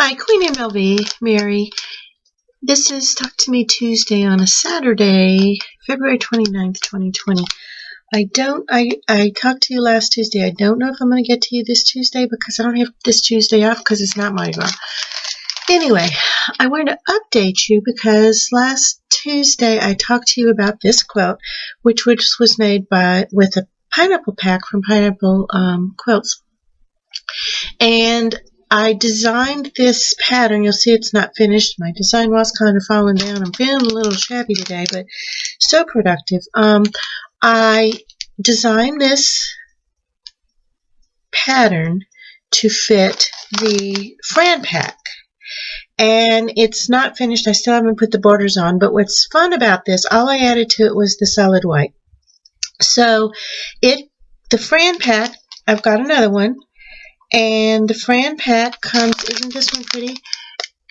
Hi, Queen MLB, Mary. This is Talk to Me Tuesday on a Saturday, February 29th, 2020. I talked to you last Tuesday. I don't know if I'm going to get to you this Tuesday because I don't have this Tuesday off because it's not Mardi Gras. Anyway, I wanted to update you because last Tuesday I talked to you about this quilt, which was made with a pineapple pack from Pineapple Quilts. And I designed this pattern. You'll see it's not finished. My design was kind of falling down. I'm feeling a little shabby today, but so productive. I designed this pattern to fit the Fran pack. And it's not finished. I still haven't put the borders on. But what's fun about this, all I added to it was the solid white. So the Fran pack, I've got another one. And the Fran pack comes, isn't this one pretty?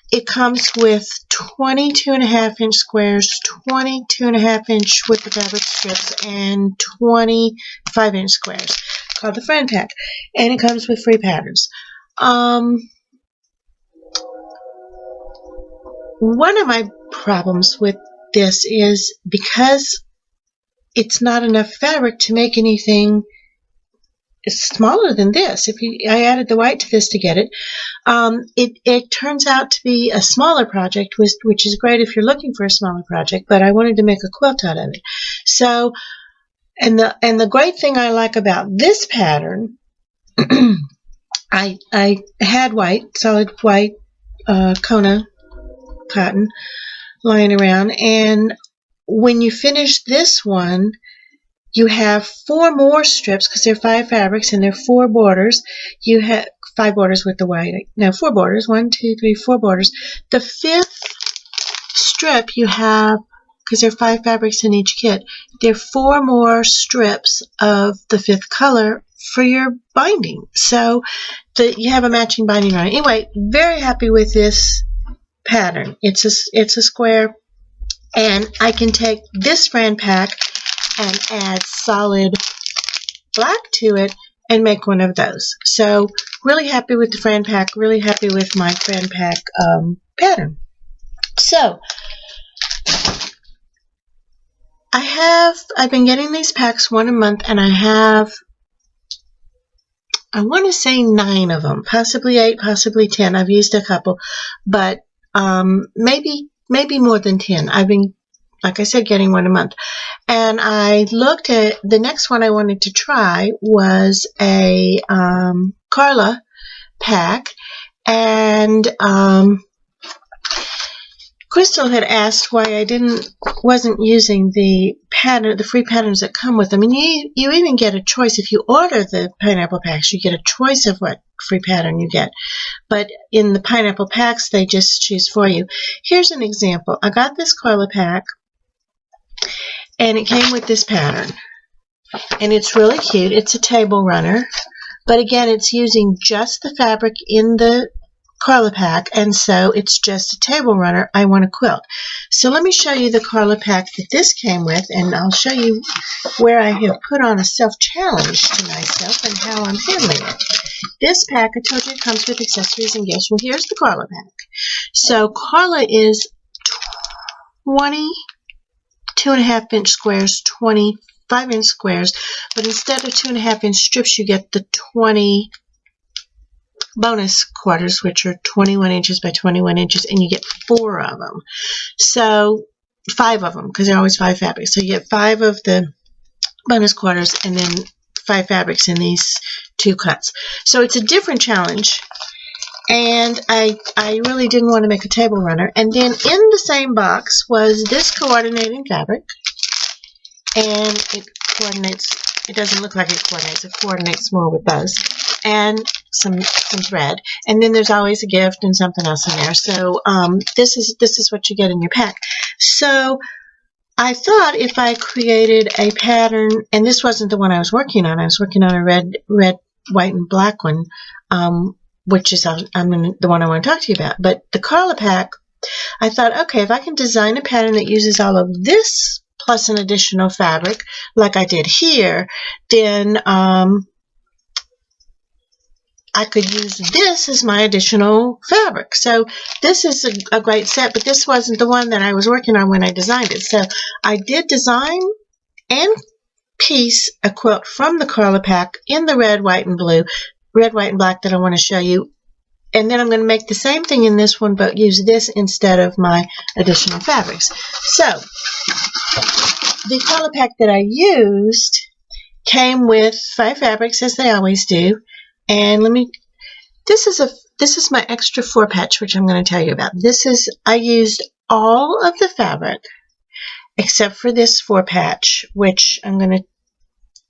It comes with 22.5-inch squares, 22.5-inch width of fabric strips, and 25-inch squares, called the Fran pack. And it comes with free patterns. One of my problems with this is because it's not enough fabric to make anything smaller than this. I added the white to this to get it. It turns out to be a smaller project, which is great if you're looking for a smaller project, but I wanted to make a quilt out of it. So, and the great thing I like about this pattern, I had solid white Kona cotton lying around, and when you finish this one, you have 4 more strips because there are 5 fabrics and there are 4 borders. You have 5 borders with the white. No, 4 borders. 1, 2, 3, 4 borders. The 5th strip you have, because there are 5 fabrics in each kit, there are 4 more strips of the 5th color for your binding. So you have a matching binding on it. Anyway, very happy with this pattern. It's a square, and I can take this Fran pack and add solid black to it and make one of those. So really happy with the Fran pack, really happy with my Fran pack pattern. So I've been getting these packs 1 a month, and I want to say 9 of them, possibly 8, possibly 10. I've used a couple, but maybe more than 10. I've been, like I said, getting 1 a month. And I looked at the next one I wanted to try was a Carla pack, and Crystal had asked why I wasn't using the free patterns that come with them. And you even get a choice if you order the pineapple packs. You get a choice of what free pattern you get. But in the pineapple packs, they just choose for you. Here's an example. I got this Carla pack, and it came with this pattern, and it's really cute. It's a table runner, but again, it's using just the fabric in the Carla pack, and so it's just a table runner. I want a quilt. So let me show you the Carla pack that this came with, and I'll show you where I have put on a self-challenge to myself and how I'm handling it. This pack, I told you, it comes with accessories and gifts. Well, here's the Carla pack. So Carla is 22.5-inch squares, 25-inch squares, but instead of 2.5-inch strips, you get the 20 bonus quarters, which are 21 inches by 21 inches, and you get 4 of them. So 5 of them, because there are always 5 fabrics. So you get 5 of the bonus quarters and then 5 fabrics in these 2 cuts. So it's a different challenge. And I really didn't want to make a table runner. And then in the same box was this coordinating fabric. And it coordinates, it doesn't look like it coordinates more with those. And some thread. And then there's always a gift and something else in there. So this is what you get in your pack. So I thought if I created a pattern, and this wasn't the one I was working on. I was working on a red, white, and black one, which is the one I want to talk to you about. But the Carla pack, I thought, okay, if I can design a pattern that uses all of this plus an additional fabric, like I did here, then I could use this as my additional fabric. So this is a great set, but this wasn't the one that I was working on when I designed it. So I did design and piece a quilt from the Carla pack in the red, white, and blue, red, white, and black that I want to show you. And then I'm going to make the same thing in this one, but use this instead of my additional fabrics. So the Carla pack that I used came with 5 fabrics, as they always do. And this is my extra 4 patch, which I'm going to tell you about. I used all of the fabric except for this 4 patch, which I'm going to,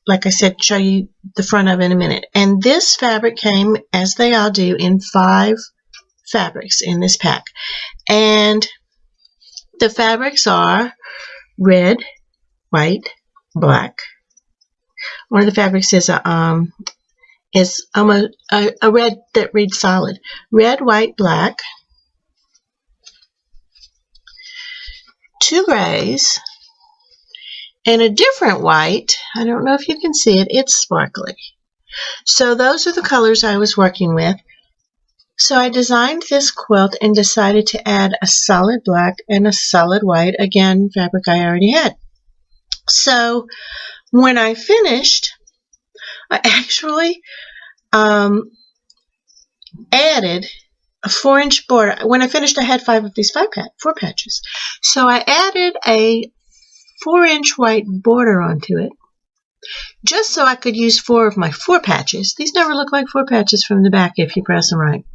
like I said, show you the front of in a minute. And this fabric came, as they all do, in 5 fabrics in this pack. And the fabrics are red, white, black. One of the fabrics is almost a red that reads solid. Red, white, black. 2 grays. And a different white. I don't know if you can see it. It's sparkly. So those are the colors I was working with. So I designed this quilt and decided to add a solid black and a solid white. Again, fabric I already had. So when I finished, I actually added a 4-inch border. When I finished, I had 5 of these 4 patches. So I added a 4-inch white border onto it, just so I could use 4 of my 4 patches. These never look like 4 patches from the back if you press them right.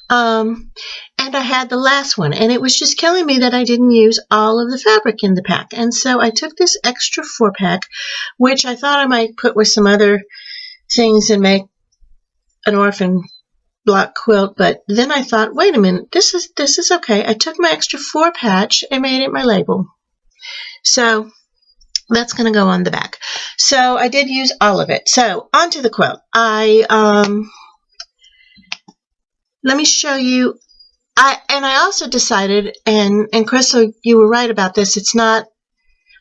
And I had the last one, and it was just killing me that I didn't use all of the fabric in the pack. And so I took this extra 4 pack, which I thought I might put with some other things and make an orphan block quilt, but then I thought, wait a minute, this is okay. I took my extra 4 patch and made it my label. So that's going to go on the back. So I did use all of it. So onto the quilt. Let me show you. I also decided, and Crystal, you were right about this. It's not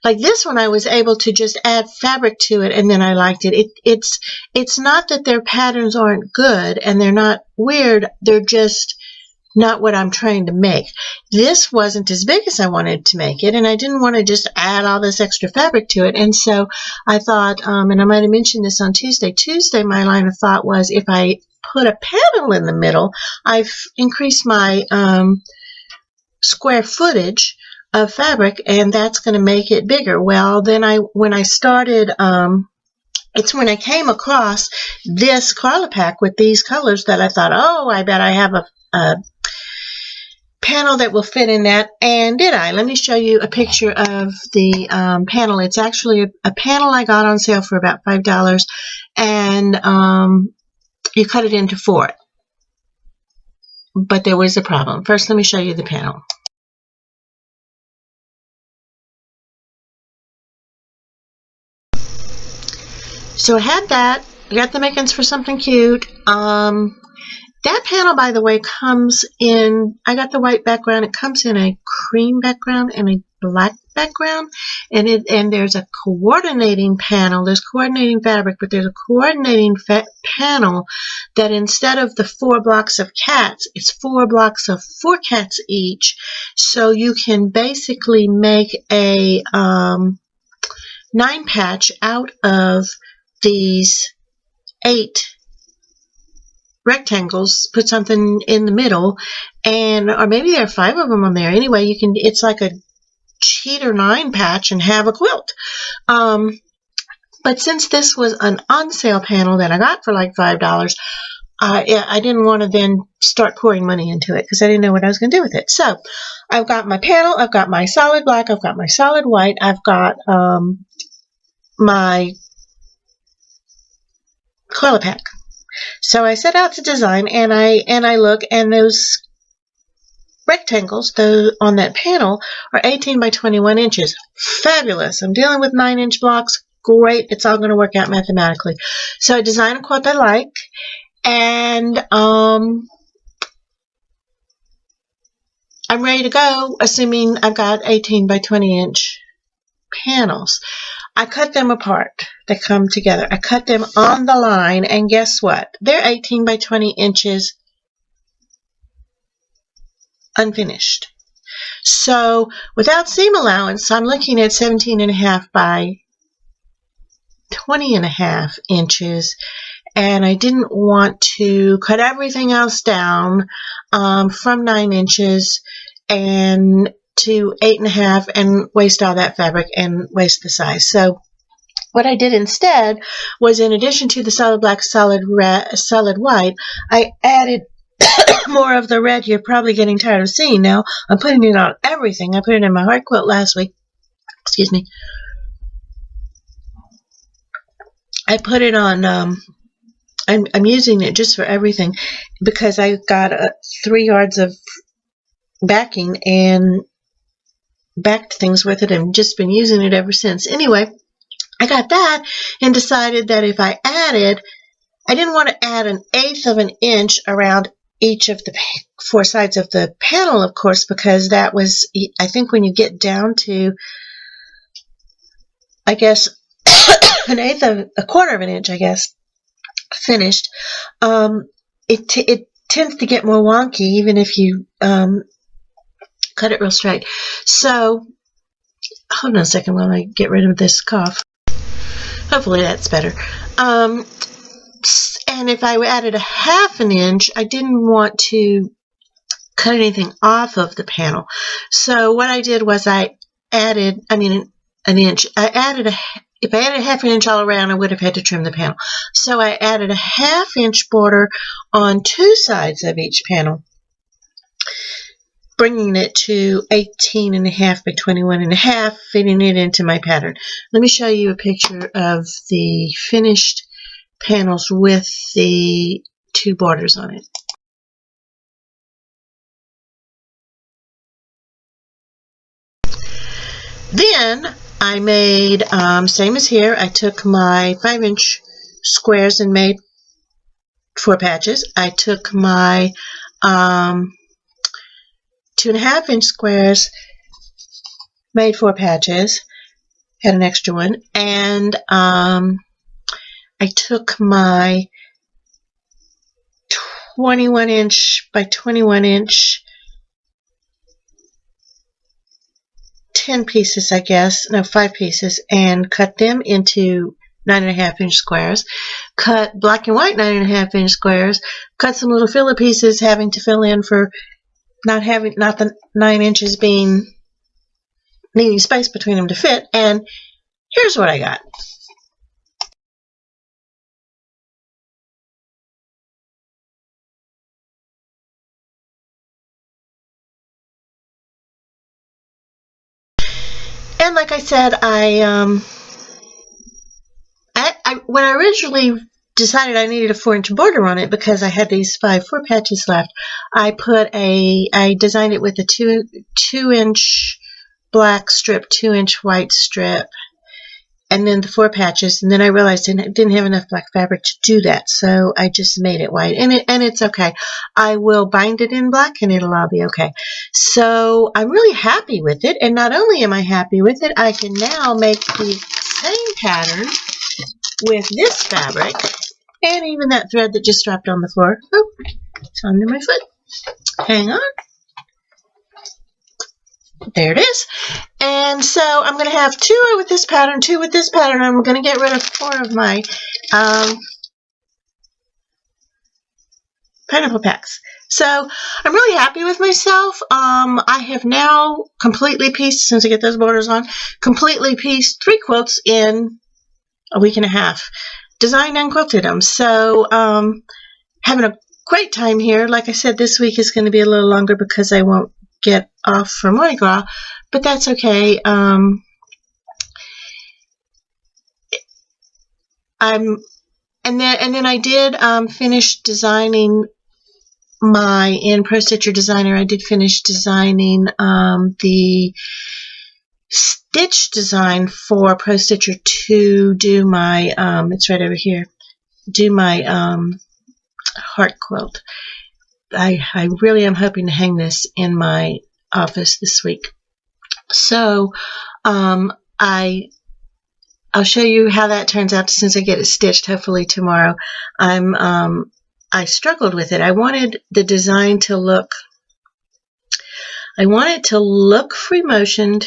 like this one. I was able to just add fabric to it, and then I liked it. It's not that their patterns aren't good and they're not weird. They're just not what I'm trying to make. This wasn't as big as I wanted to make it, and I didn't want to just add all this extra fabric to it. And so I thought, and I might have mentioned this on Tuesday. My line of thought was, if I put a panel in the middle, I've increased my square footage of fabric, and that's going to make it bigger. Well, then when I started, it's when I came across this Carla pack with these colors that I thought, oh, I bet I have a panel that will fit in that. And did I? Let me show you a picture of the panel. It's actually a panel I got on sale for about $5, and you cut it into 4. But there was a problem. First, let me show you the panel. So I had that. I got the makings for something cute. That panel, by the way, comes in, I got the white background. It comes in a cream background and a black background. And there's a coordinating panel. There's coordinating fabric, but there's a coordinating panel that instead of the 4 blocks of cats, it's 4 blocks of 4 cats each. So you can basically make a 9 patch out of these 8 rectangles, put something in the middle, or maybe there are 5 of them on there. Anyway, it's like a cheater 9 patch and have a quilt. But since this was an on sale panel that I got for like $5, I didn't want to then start pouring money into it because I didn't know what I was going to do with it. So I've got my panel, I've got my solid black, I've got my solid white, I've got my Carla pack. So I set out to design, and I look, and those rectangles on that panel are 18 by 21 inches. Fabulous. I'm dealing with 9-inch blocks. Great. It's all going to work out mathematically. So I designed a quilt I like, and I'm ready to go, assuming I've got 18 by 20 inch panels. I cut them apart. They come together. I cut them on the line, and guess what? They're 18 by 20 inches unfinished. So without seam allowance, I'm looking at 17.5 by 20.5 inches, and I didn't want to cut everything else down from 9 inches and to 8.5 and waste all that fabric and waste the size. So what I did instead was, in addition to the solid black, solid red, solid white, I added more of the red you're probably getting tired of seeing now. I'm putting it on everything. I put it in my heart quilt last week. Excuse me. I put it on, I'm using it just for everything because I got 3 yards of backing and backed things with it and just been using it ever since. Anyway, I got that and decided that if I didn't want to add 1/8 of an inch around each of the 4 sides of the panel, of course, because that was, I think when you get down to, I guess, 1/4 of an inch, I guess, finished, it tends to get more wonky even if you cut it real straight. So, hold on a second while I get rid of this cough. Hopefully that's better. And if I added 1/2 an inch, I didn't want to cut anything off of the panel. So what I did was I added, an inch. If I added 1/2 an inch all around, I would have had to trim the panel. So I added 1/2 inch border on 2 sides of each panel, bringing it to 18.5 by 21.5, fitting it into my pattern. Let me show you a picture of the finished panels with the 2 borders on it. Then I made, same as here, I took my 5-inch squares and made 4 patches. I took my 2.5-inch squares, made 4 patches, had an extra one, and I took my 21-inch by 21-inch 10 pieces, I guess, no, 5 pieces, and cut them into 9.5-inch squares. Cut black and white 9.5-inch squares. Cut some little filler pieces, having to fill in for not the 9 inches needing space between them to fit. And here's what I got. And like I said, when I originally decided I needed a 4-inch border on it because I had these 4 patches left, I designed it with a 2-inch black strip, 2-inch white strip, and then the 4 patches. And then I realized I didn't have enough black fabric to do that, so I just made it white, and it's okay. I will bind it in black, and it'll all be okay. So I'm really happy with it, and not only am I happy with it, I can now make the same pattern with this fabric, and even that thread that just dropped on the floor. Oh, it's under my foot. Hang on. There it is. And so I'm going to have 2 with this pattern, 2 with this pattern. I'm going to get rid of 4 of my pineapple packs. So I'm really happy with myself. I have now completely pieced, since I get those borders on, completely pieced 3 quilts in a week and a half. Designed and quilted them. So having a great time here. Like I said, this week is going to be a little longer because I won't get off for Mardi Gras, but that's okay. And then I did finish designing in Pro Stitcher Designer. I did finish designing the stitch design for Pro Stitcher to do my it's right over here, do my heart quilt. I really am hoping to hang this in my office this week. So I I'll show you how that turns out as soon as I get it stitched, hopefully tomorrow. I struggled with it. I wanted the design to look, free motioned,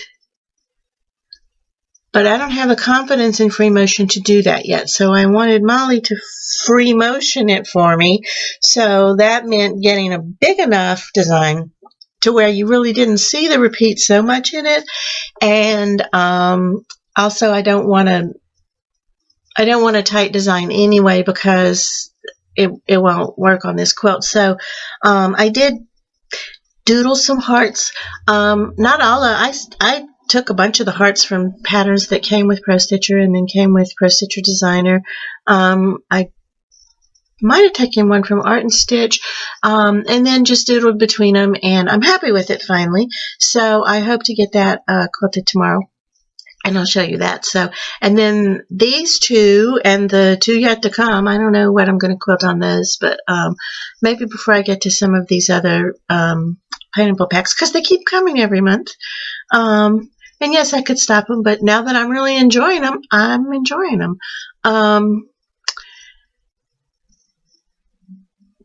but I don't have the confidence in free motion to do that yet. So I wanted Molly to free motion it for me. So that meant getting a big enough design to where you really didn't see the repeat so much in it. And also I don't want a tight design anyway, because it won't work on this quilt. So I did doodle some hearts. Not all of I took a bunch of the hearts from patterns that came with Pro Stitcher and then came with Pro Stitcher Designer. I might have taken one from Art and Stitch, and then just doodled between them, and I'm happy with it finally. So I hope to get that quilted tomorrow, and I'll show you that. So, and then these two and the two yet to come, I don't know what I'm going to quilt on those, but maybe before I get to some of these other pineapple packs, because they keep coming every month. And yes, I could stop them, but now that I'm really enjoying them, I'm enjoying them.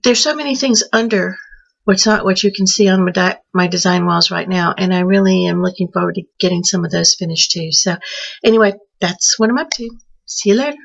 There's so many things under what's not what you can see on my design walls right now, and I really am looking forward to getting some of those finished too. So anyway, that's what I'm up to. See you later.